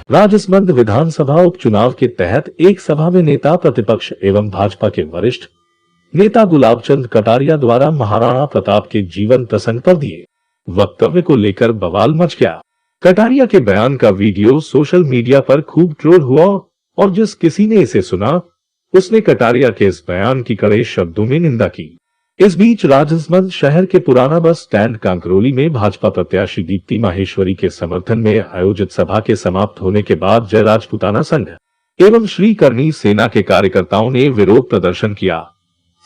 राजसमंद विधानसभा उपचुनाव के तहत एक सभा में नेता प्रतिपक्ष एवं भाजपा के वरिष्ठ नेता गुलाबचंद कटारिया द्वारा महाराणा प्रताप के जीवन प्रसंग पर दिए वक्तव्य को लेकर बवाल मच गया। कटारिया के बयान का वीडियो सोशल मीडिया पर खूब ट्रोल हुआ और जिस किसी ने इसे सुना उसने कटारिया के इस बयान की कड़े शब्दों में निंदा की। इस बीच राजसमंद शहर के पुराना बस स्टैंड कांकरोली में भाजपा प्रत्याशी दीप्ति माहेश्वरी के समर्थन में आयोजित सभा के समाप्त होने के बाद जय राजपूताना संघ एवं श्री करनी सेना के कार्यकर्ताओं ने विरोध प्रदर्शन किया।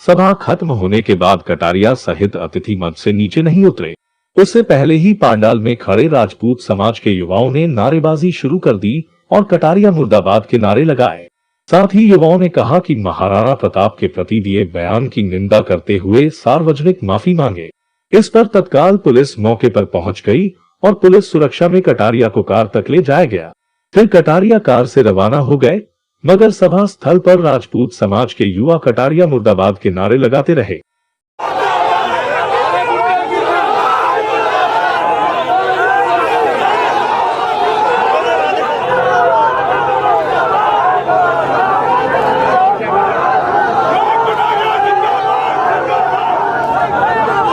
सभा खत्म होने के बाद कटारिया सहित अतिथि मंच से नीचे नहीं उतरे। उससे पहले ही पांडाल में खड़े राजपूत समाज के युवाओं ने नारेबाजी शुरू कर दी और कटारिया मुर्दाबाद के नारे लगाए। साथ ही युवाओं ने कहा कि महाराणा प्रताप के प्रति दिए बयान की निंदा करते हुए सार्वजनिक माफी मांगे। इस पर तत्काल पुलिस मौके पर पहुंच गई और पुलिस सुरक्षा में कटारिया को कार तक ले जाया गया। फिर कटारिया कार से रवाना हो गए, मगर सभा स्थल पर राजपूत समाज के युवा कटारिया मुर्दाबाद के नारे लगाते रहे।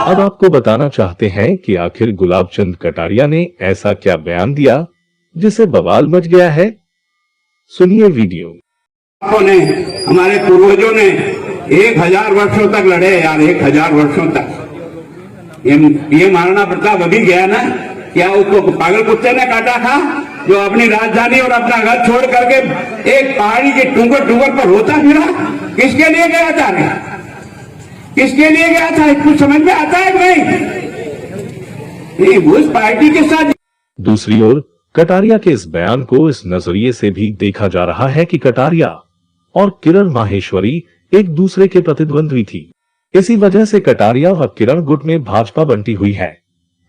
अब आपको बताना चाहते हैं कि आखिर गुलाबचंद कटारिया ने ऐसा क्या बयान दिया जिसे बवाल मच गया है। सुनिए वीडियो। हमारे पूर्वजों ने 1000 वर्षों तक लड़े यार, 1000 वर्षों तक। ये महाराणा प्रताप अभी गया ना, क्या उसको पागल कुत्ते ने काटा था जो अपनी राजधानी और अपना घर छोड़ करके एक पहाड़ी के टूंगर पर रोता फिरा? किसके लिए गया था रे? किसके लिए गया था? कुछ समझ में आता है नहीं? उस पार्टी के साथ। दूसरी ओर कटारिया के इस बयान को इस नजरिए से भी देखा जा रहा है कि कटारिया और किरण माहेश्वरी एक दूसरे के प्रतिद्वंद्वी थी। इसी वजह से कटारिया और किरण गुट में भाजपा बंटी हुई है।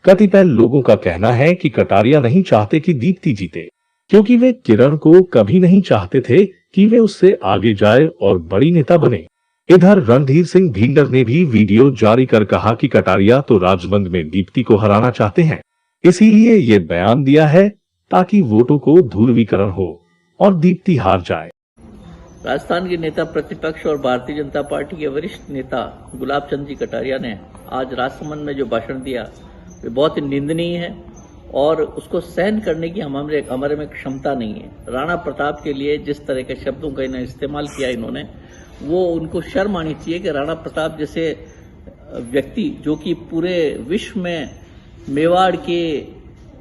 कतिपय लोगों का कहना है कि कटारिया नहीं चाहते कि दीप्ति जीते, क्योंकि वे किरण को कभी नहीं चाहते थे कि वे उससे आगे जाए और बड़ी नेता बने। इधर रणधीर सिंह भिंडर ने भी वीडियो जारी कर कहा कि कटारिया तो राजसमंद में दीप्ति को हराना चाहते हैं, इसीलिए ये बयान दिया है ताकि वोटों को ध्रुवीकरण हो और दीप्ति हार जाए। राजस्थान के नेता प्रतिपक्ष और भारतीय जनता पार्टी के वरिष्ठ नेता गुलाबचंद जी कटारिया ने आज राजसमंद में जो भाषण दिया वे बहुत ही निंदनीय है और उसको सहन करने की हमारे में क्षमता नहीं है। राणा प्रताप के लिए जिस तरह के शब्दों का इन्हें इस्तेमाल किया इन्होंने, वो उनको शर्म आनी चाहिए कि राणा प्रताप जैसे व्यक्ति जो कि पूरे विश्व में मेवाड़ के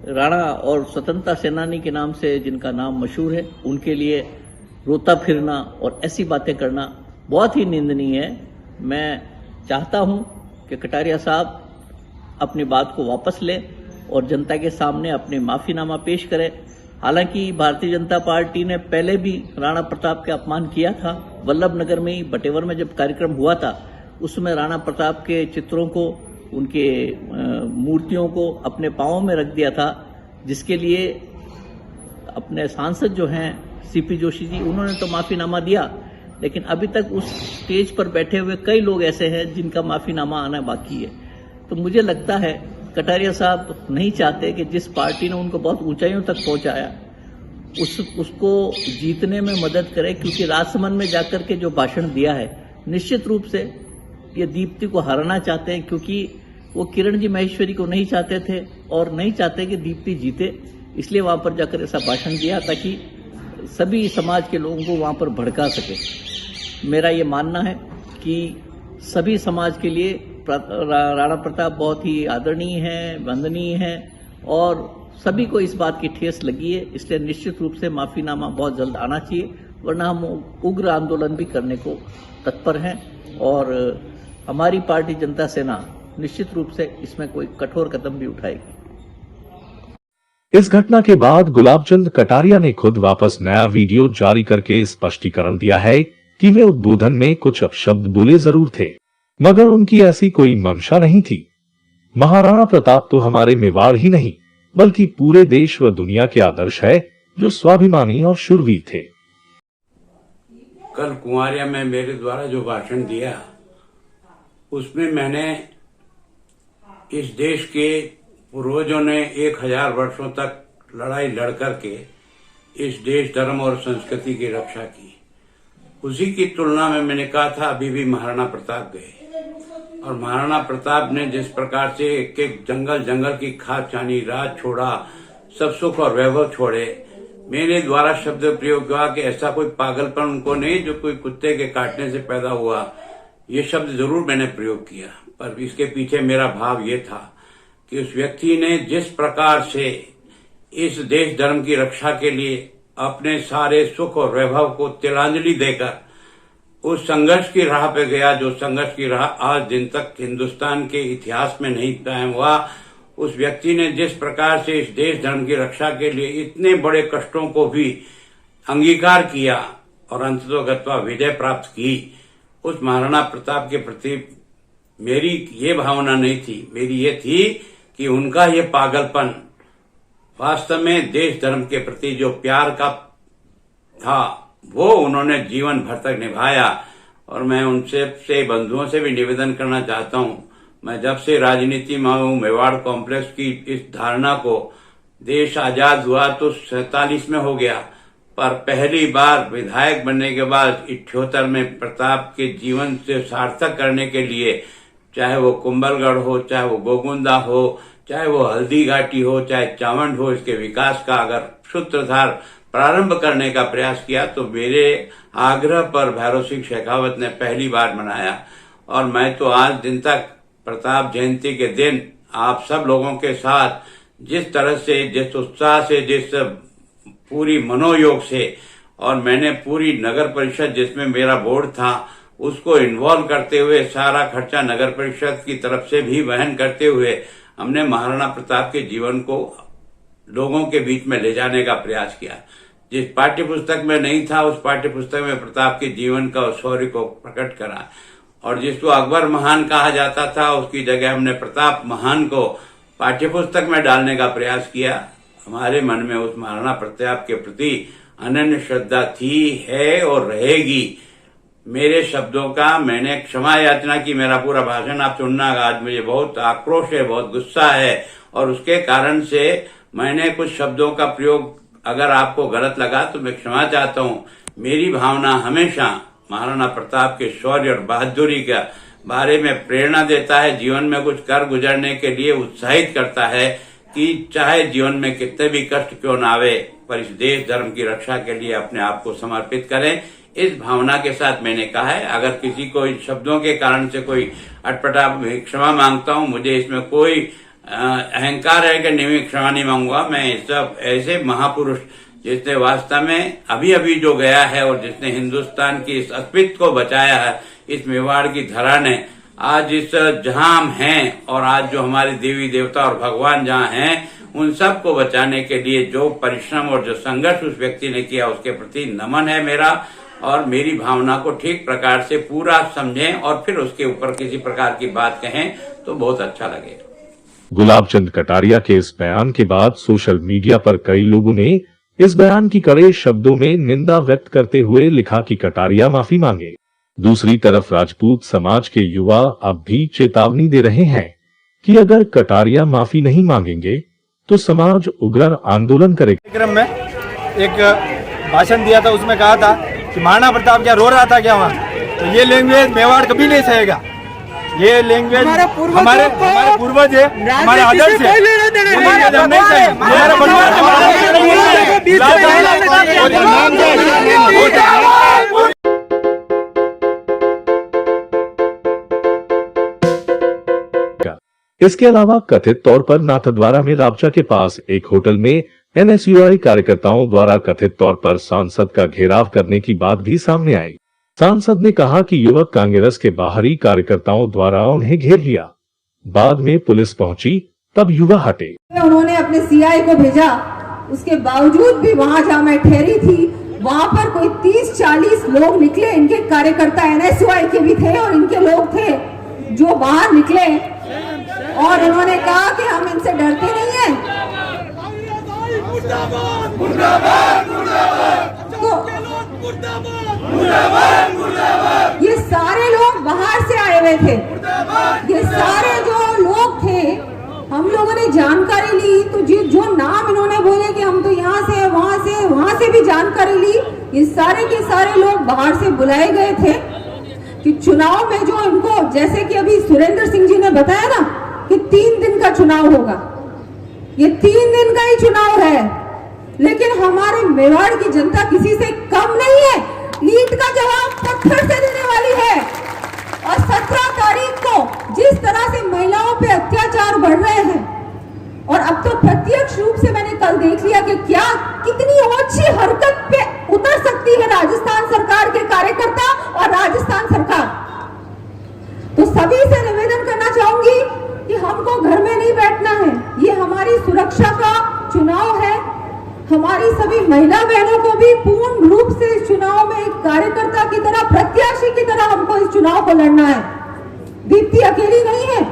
राणा और स्वतंत्रता सेनानी के नाम से जिनका नाम मशहूर है, उनके लिए रोता फिरना और ऐसी बातें करना बहुत ही निंदनीय है। मैं चाहता हूं कि कटारिया साहब अपनी बात को वापस लें और जनता के सामने अपने माफीनामा पेश करें। हालांकि भारतीय जनता पार्टी ने पहले भी राणा प्रताप का अपमान किया था। वल्लभ नगर में ही बटेवर में जब कार्यक्रम हुआ था, उसमें राणा प्रताप के चित्रों को, उनके मूर्तियों को अपने पांवों में रख दिया था, जिसके लिए अपने सांसद जो हैं सीपी जोशी जी, उन्होंने तो माफीनामा दिया, लेकिन अभी तक उस स्टेज पर बैठे हुए कई लोग ऐसे हैं जिनका माफीनामा आना बाकी है। तो मुझे लगता है कटारिया साहब नहीं चाहते कि जिस पार्टी ने उनको बहुत ऊंचाइयों तक पहुंचाया उसको जीतने में मदद करे, क्योंकि राजसमंद में जाकर के जो भाषण दिया है, निश्चित रूप से ये दीप्ति को हराना चाहते हैं, क्योंकि वो किरण जी माहेश्वरी को नहीं चाहते थे और नहीं चाहते कि दीप्ति जीते, इसलिए वहां पर जाकर ऐसा भाषण दिया ताकि सभी समाज के लोगों को वहां पर भड़का सके। मेरा ये मानना है कि सभी समाज के लिए राणा प्रताप बहुत ही आदरणीय है, वंदनीय है और सभी को इस बात की ठेस लगी है, इसलिए निश्चित रूप से माफीनामा बहुत जल्द आना चाहिए, वरना हम उग्र आंदोलन भी करने को तत्पर हैं और हमारी पार्टी जनता सेना निश्चित रूप से इसमें कोई कठोर कदम भी उठाएगी। इस घटना के बाद गुलाबचंद कटारिया ने खुद वापस नया वीडियो जारी करके स्पष्टीकरण दिया है कि वे उद्बोधन में कुछ अपशब्द बोले जरूर थे, मगर उनकी ऐसी कोई मंशा नहीं थी। महाराणा प्रताप तो हमारे मेवाड़ ही नहीं बल्कि पूरे देश व दुनिया के आदर्श है, जो स्वाभिमानी और शूरवीर थे। कल कुंवारिया में मेरे द्वारा जो भाषण दिया, उसमें मैंने इस देश के पूर्वजों ने 1000 वर्षों तक लड़ाई लड़ करके इस देश धर्म और संस्कृति की रक्षा की। उसी की तुलना में मैंने कहा था अभी भी महाराणा प्रताप गए, और महाराणा प्रताप ने जिस प्रकार से एक एक जंगल जंगल की खाद छानी, राज छोड़ा, सब सुख और वैभव छोड़े। मेरे द्वारा शब्द प्रयोग हुआ कि ऐसा कोई पागलपन उनको नहीं जो कोई कुत्ते के काटने से पैदा हुआ। ये शब्द जरूर मैंने प्रयोग किया, पर इसके पीछे मेरा भाव ये था कि उस व्यक्ति ने जिस प्रकार से इस देश धर्म की रक्षा के लिए अपने सारे सुख और वैभव को तिलांजलि देकर उस संघर्ष की राह पे गया, जो संघर्ष की राह आज दिन तक हिंदुस्तान के इतिहास में नहीं कायम हुआ। उस व्यक्ति ने जिस प्रकार से इस देश धर्म की रक्षा के लिए इतने बड़े कष्टों को भी अंगीकार किया और अंततोगत्वा विजय प्राप्त की, उस महाराणा प्रताप के प्रति मेरी ये भावना नहीं थी। मेरी ये थी कि उनका ये पागलपन वास्तव में देश धर्म के प्रति जो प्यार का था वो उन्होंने जीवन भर तक निभाया। और मैं उनसे बंधुओं से भी निवेदन करना चाहता हूं, मैं जब से राजनीति में हूं, मेवाड़ कॉम्प्लेक्स की इस धारणा को, देश आजाद हुआ तो 47 में हो गया, पर पहली बार विधायक बनने के बाद 78 में प्रताप के जीवन से सार्थक करने के लिए, चाहे वो कुंभलगढ़ हो, चाहे वो गोगुंदा हो, चाहे वो हल्दी घाटी हो, चाहे चावंड हो, इसके विकास का अगर सूत्रधार प्रारंभ करने का प्रयास किया तो मेरे आग्रह पर भैरव सिंह शेखावत ने पहली बार मनाया। और मैं तो आज दिन तक प्रताप जयंती के दिन आप सब लोगों के साथ जिस तरह से, जिस उत्साह से, जिस पूरी मनोयोग से, और मैंने पूरी नगर परिषद जिसमें मेरा बोर्ड था उसको इन्वॉल्व करते हुए, सारा खर्चा नगर परिषद की तरफ से भी वहन करते हुए हमने महाराणा प्रताप के जीवन को लोगों के बीच में ले जाने का प्रयास किया। जिस पाठ्य पुस्तक में नहीं था उस पाठ्य पुस्तक में प्रताप के जीवन का और शौर्य को प्रकट करा, और जिसको अकबर महान कहा जाता था उसकी जगह हमने प्रताप महान को पाठ्य पुस्तक में डालने का प्रयास किया। हमारे मन में उस महाराणा प्रताप के प्रति अनन्य श्रद्धा थी, है और रहेगी। मेरे शब्दों का मैंने क्षमा याचना की, मेरा पूरा भाषण आप सुनना, आज मुझे बहुत आक्रोश है, बहुत गुस्सा है, और उसके कारण से मैंने कुछ शब्दों का प्रयोग अगर आपको गलत लगा तो मैं क्षमा चाहता हूँ। मेरी भावना हमेशा महाराणा प्रताप के शौर्य और बहादुरी के बारे में प्रेरणा देता है, जीवन में कुछ कर गुजरने के लिए उत्साहित करता है कि चाहे जीवन में कितने भी कष्ट क्यों न आवे, पर इस देश धर्म की रक्षा के लिए अपने आप को समर्पित करें। इस भावना के साथ मैंने कहा है। अगर किसी को इन शब्दों के कारण से कोई अटपटा, क्षमा मांगता हूँ, मुझे इसमें कोई अहंकार है कि नहीं, क्षमा नहीं मांगूंगा। मैं सब ऐसे महापुरुष जिसने वास्तव में अभी अभी जो गया है और जिसने हिंदुस्तान की इस अस्तित्व को बचाया है, इस मेवाड़ की धरा ने आज इस जहां हम हैं और आज जो हमारे देवी देवता और भगवान जहां हैं, उन सब को बचाने के लिए जो परिश्रम और जो संघर्ष उस व्यक्ति ने किया उसके प्रति नमन है मेरा। और मेरी भावना को ठीक प्रकार से पूरा समझें और फिर उसके ऊपर किसी प्रकार की बात कहें तो बहुत अच्छा लगेगा। गुलाब चंद कटारिया के इस बयान के बाद सोशल मीडिया पर कई लोगों ने इस बयान की कड़े शब्दों में निंदा व्यक्त करते हुए लिखा कि कटारिया माफी मांगे। दूसरी तरफ राजपूत समाज के युवा अब भी चेतावनी दे रहे हैं कि अगर कटारिया माफी नहीं मांगेंगे तो समाज उग्र आंदोलन करेगा। कार्यक्रम में एक भाषण दिया था, उसमें कहा था कि महाराणा प्रताप क्या रो रहा था क्या वहाँ, तो ये लैंग्वेज मेवाड़ कभी नहीं सहेगा। ये लैंग्वेज हमारे पूर्वज है, हमारे आदर्श है, इसके अलावा कथित तौर पर नाथद्वारा में राबचा के पास एक होटल में एनएसयूआई कार्यकर्ताओं द्वारा कथित तौर पर सांसद का घेराव करने की बात भी सामने आई। सांसद ने कहा कि युवक कांग्रेस के बाहरी कार्यकर्ताओं द्वारा उन्हें घेर लिया, बाद में पुलिस पहुंची तब युवा हटे। उन्होंने अपने सीआई को भेजा, उसके बावजूद भी वहां जहां मैं ठहरी थी वहां पर कोई 30-40 लोग निकले, इनके कार्यकर्ता एनएसयूआई के भी थे और इनके लोग थे जो बाहर निकले और उन्होंने कहा कि हम इनसे डरते नहीं हैं। तो ये सारे लोग बाहर से आए हुए थे, ये सारे जो लोग थे, हम लोगों ने जानकारी ली तो जो नाम इन्होंने बोले कि हम तो यहाँ से वहां से भी जानकारी ली। ये सारे के सारे लोग बाहर से बुलाए गए थे कि चुनाव में जो इनको, जैसे कि अभी सुरेंद्र सिंह जी ने बताया ना कि 3 दिन का चुनाव होगा, ये 3 दिन का ही चुनाव है, लेकिन हमारे मेवाड़ की जनता किसी से कम नहीं है। नीट का जवाब पत्थर से देने वाली है। और 17 तारीख को जिस तरह से महिलाओं पे अत्याचार बढ़ रहे हैं, और अब तो प्रत्यक्ष रूप से मैंने कल देख लिया कि क्या कितनी ओछी हरकत पे उतर सकती है राजस्थान सरकार के कार्यकर्ता और राजस्थान सरकार। तो सभी से निवेदन करना चाहूंगी कि हमको घर में नहीं बैठना है। ये हमारी सुरक्षा का चुनाव है। हमारी सभी महिला बहनों को भी पूर्ण रूप से इस चुनाव में एक कार्यकर्ता की तरह, प्रत्याशी की तरह हमको इस चुनाव को लड़ना है। दीप्ति अकेली नहीं है।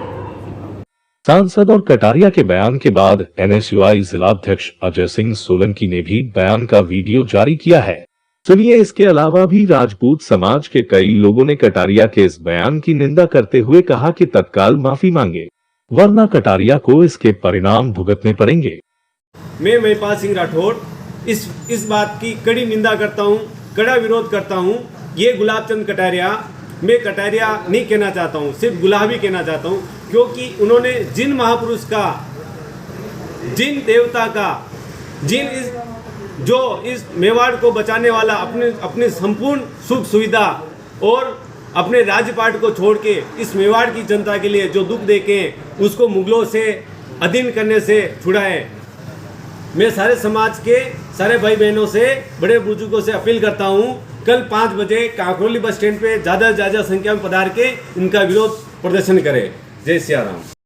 सांसद और कटारिया के बयान के बाद NSUI जिलाध्यक्ष अजय सिंह सोलंकी ने भी बयान का वीडियो जारी किया है। सुनिए, इसके अलावा भी राजपूत समाज के कई लोगों ने कटारिया के इस बयान की निंदा करते हुए कहा कि तत्काल माफी मांगे, वरना कटारिया को इसके परिणाम भुगतने पड़ेंगे। मैं महिपाल सिंह राठौड़ इस बात की कड़ी निंदा करता हूँ, कड़ा विरोध करता हूँ। ये गुलाबचंद कटारिया, मैं कटारिया नहीं कहना चाहता हूँ, सिर्फ गुलाबी कहना चाहता हूँ, क्योंकि उन्होंने जिन महापुरुष का, जिन देवता का, जो इस मेवाड़ को बचाने वाला अपने संपूर्ण सुख सुविधा और अपने राज्यपाट को छोड़ के इस मेवाड़ की जनता के लिए जो दुख देके उसको मुगलों से अधीन करने से छुड़ाए। मैं सारे समाज के सारे भाई बहनों से, बड़े बुजुर्गों से अपील करता हूं, कल 5 बजे काकोली बस स्टैंड पे ज़्यादा से ज़्यादा संख्या में पधार के इनका विरोध प्रदर्शन करें। जय सिया राम।